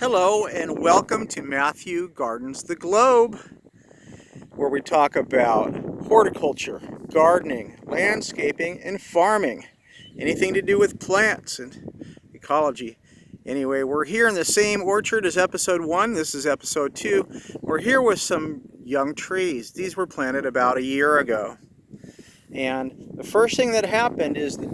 Hello and welcome to Matthew Gardens the Globe, where we talk about horticulture, gardening, landscaping, and farming. Anything to do with plants and ecology. Anyway, we're here in the same orchard as episode 1. This is episode 2. We're here with some young trees. These were planted about a year ago. And the first thing that happened is the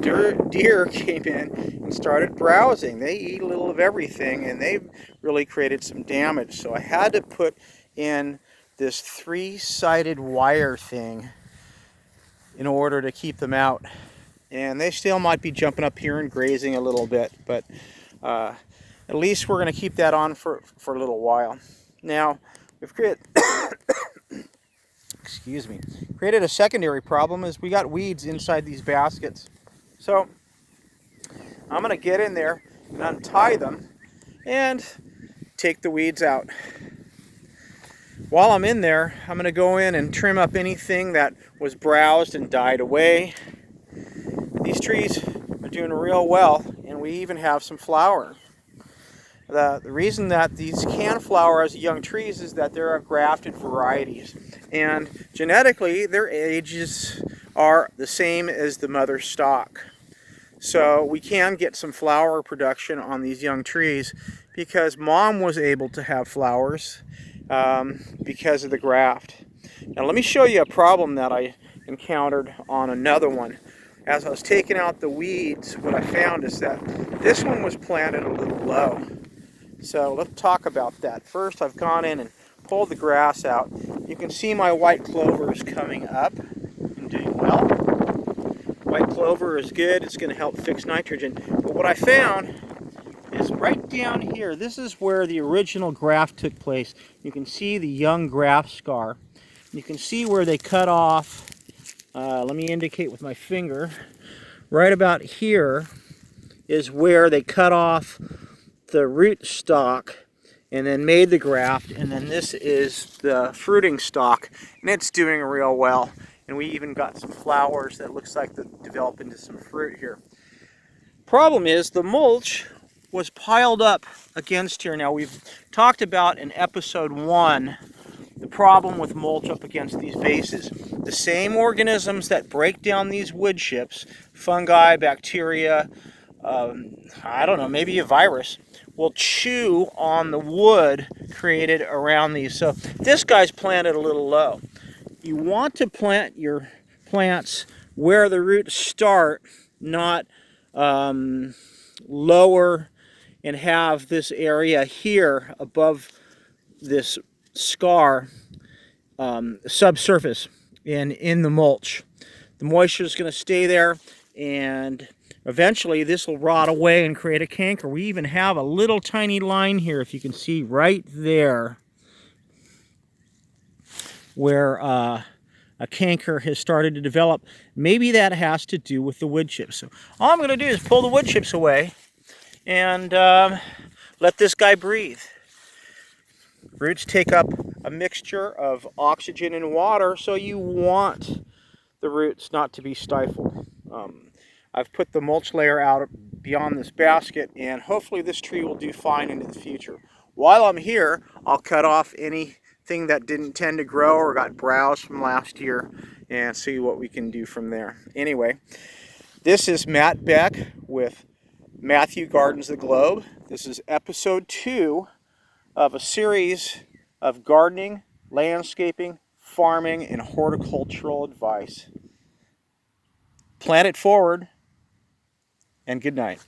deer came in and started browsing. They eat a little of everything, and they really created some damage. So I had to put in this 3-sided wire thing in order to keep them out. And they still might be jumping up here and grazing a little bit, but at least we're going to keep that on for a little while. Now, we've created... created a secondary problem is we got weeds inside these baskets. So I'm going to get in there and untie them and take the weeds out. While I'm in there, I'm going to go in and trim up anything that was browsed and died away. These trees are doing real well, and we even have some flower. The reason that these can flower as young trees is that they're grafted varieties, and genetically their ages are the same as the mother stock. So we can get some flower production on these young trees because mom was able to have flowers because of the graft. Now let me show you a problem that I encountered on another one. As I was taking out the weeds, what I found is that this one was planted a little low. So let's talk about that. First, I've gone in and pulled the grass out. You can see my white clover is coming up and doing well. White clover is good. It's going to help fix nitrogen. But what I found is right down here, this is where the original graft took place. You can see the young graft scar. You can see where they cut off. Let me indicate with my finger. Right about here is where they cut off the root stock and then made the graft, and then this is the fruiting stock, and it's doing real well, and we even got some flowers that looks like they develop into some fruit here. Problem is the mulch was piled up against here. Now we've talked about in episode 1 the problem with mulch up against these bases. The same organisms that break down these wood chips, fungi, bacteria, I don't know, maybe a virus, will chew on the wood created around these. So this guy's planted a little low. You want to plant your plants where the roots start, not lower and have this area here above this scar subsurface and in the mulch. The moisture is going to stay there, and eventually this will rot away and create a canker. We even have a little tiny line here, if you can see right there, where a canker has started to develop. Maybe that has to do with the wood chips. So all I'm going to do is pull the wood chips away and let this guy breathe. Roots take up a mixture of oxygen and water, so you want the roots not to be stifled. I've put the mulch layer out beyond this basket, and hopefully this tree will do fine into the future. While I'm here, I'll cut off anything that didn't tend to grow or got browsed from last year and see what we can do from there. Anyway, this is Matt Beck with Matthew Gardens the Globe. This is episode 2 of a series of gardening, landscaping, farming, and horticultural advice. Plant it forward, and good night.